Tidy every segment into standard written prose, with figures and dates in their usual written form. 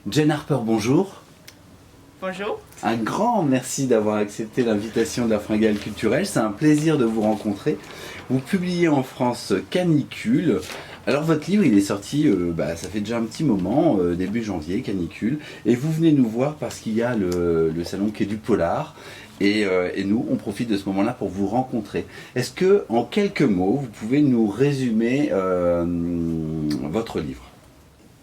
Jane Harper, bonjour. Bonjour. Un grand merci d'avoir accepté l'invitation de la Fringale Culturelle. C'est un plaisir de vous rencontrer. Vous publiez en France Canicule. Alors votre livre, il est sorti, ça fait déjà un petit moment, début janvier, Canicule. Et vous venez nous voir parce qu'il y a le salon Quai du Polar. Et nous, on profite de ce moment-là pour vous rencontrer. Est-ce que, en quelques mots, vous pouvez nous résumer votre livre?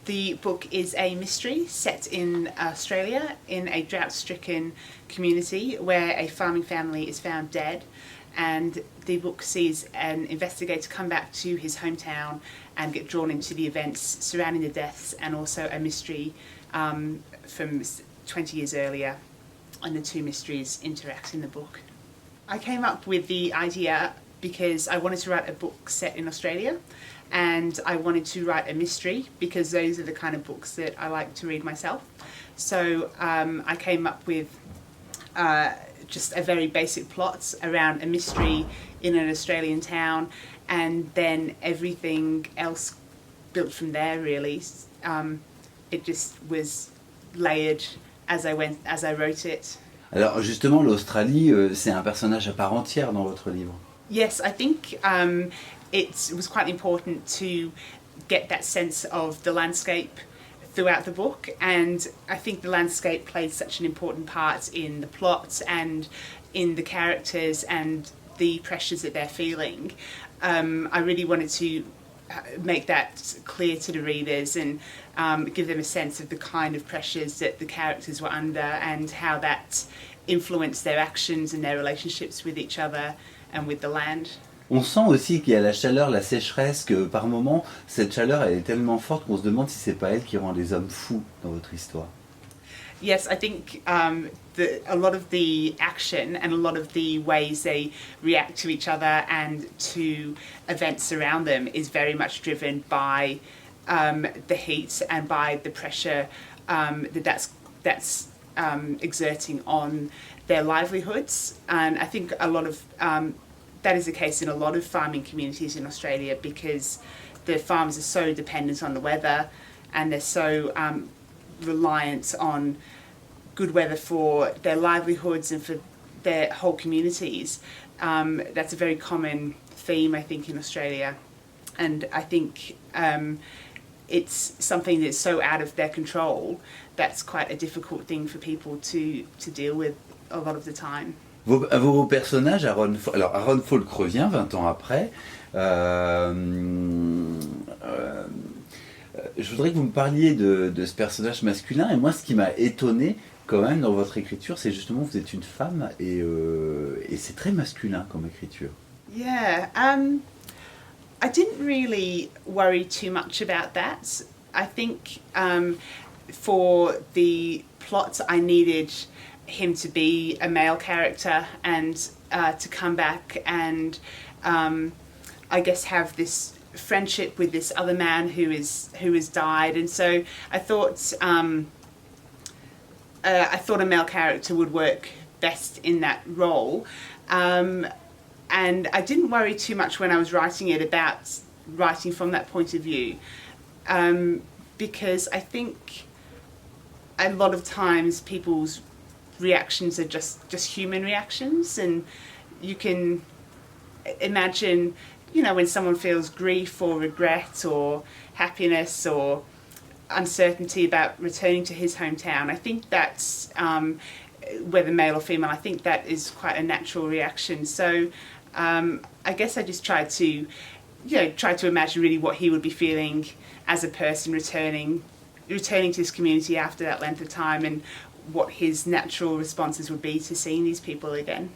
The book is a mystery set in Australia in a drought-stricken community where a farming family is found dead, and the book sees an investigator come back to his hometown and get drawn into the events surrounding the deaths, and also a mystery from 20 years earlier, and the two mysteries interact in the book. I came up with the idea because I wanted to write a book set in Australia, and I wanted to write a mystery because those are the kind of books that I like to read myself. So I came up with just a very basic plot around a mystery in an Australian town, and then everything else built from there, really. It just was layered as I wrote it. Alors justement, l'Australie, c'est un personnage à part entière dans votre livre. Yes, I think it was quite important to get that sense of the landscape throughout the book, and I think the landscape plays such an important part in the plot and in the characters and the pressures that they're feeling. I really wanted to make that clear to the readers and give them a sense of the kind of pressures that the characters were under and how that influenced their actions and their relationships with each other and with the land. On sent aussi qu'il y a la chaleur, la sécheresse, que par moments, cette chaleur elle est tellement forte qu'on se demande si c'est pas elle qui rend les hommes fous dans votre histoire. Yes, I think a lot of the action and a lot of the ways they react to each other and to events around them is very much driven by the heat and by the pressure that's exerting on their livelihoods. And I think a lot of that is the case in a lot of farming communities in Australia, because the farmers are so dependent on the weather and they're so reliant on good weather for their livelihoods and for their whole communities. That's a very common theme, I think, in Australia. And I think it's something that's so out of their control that's quite a difficult thing for people to deal with a lot of the time. Vos personnages, Aaron Falk revient 20 ans après. Je voudrais que vous me parliez de ce personnage masculin. Et moi, ce qui m'a étonné quand même dans votre écriture, c'est justement que vous êtes une femme et c'est très masculin comme écriture. Yeah, I didn't really worry too much about that. I think for the plot, I needed him to be a male character and to come back and I guess have this friendship with this other man who has died, and so I thought a male character would work best in that role, and I didn't worry too much when I was writing it about writing from that point of view, because I think a lot of times people's reactions are just human reactions, and you can imagine, when someone feels grief or regret or happiness or uncertainty about returning to his hometown. I think that's, whether male or female, I think that is quite a natural reaction. So I guess I just tried to imagine really what he would be feeling as a person returning to his community after that length of time, and what his natural responses would be to seeing these people again.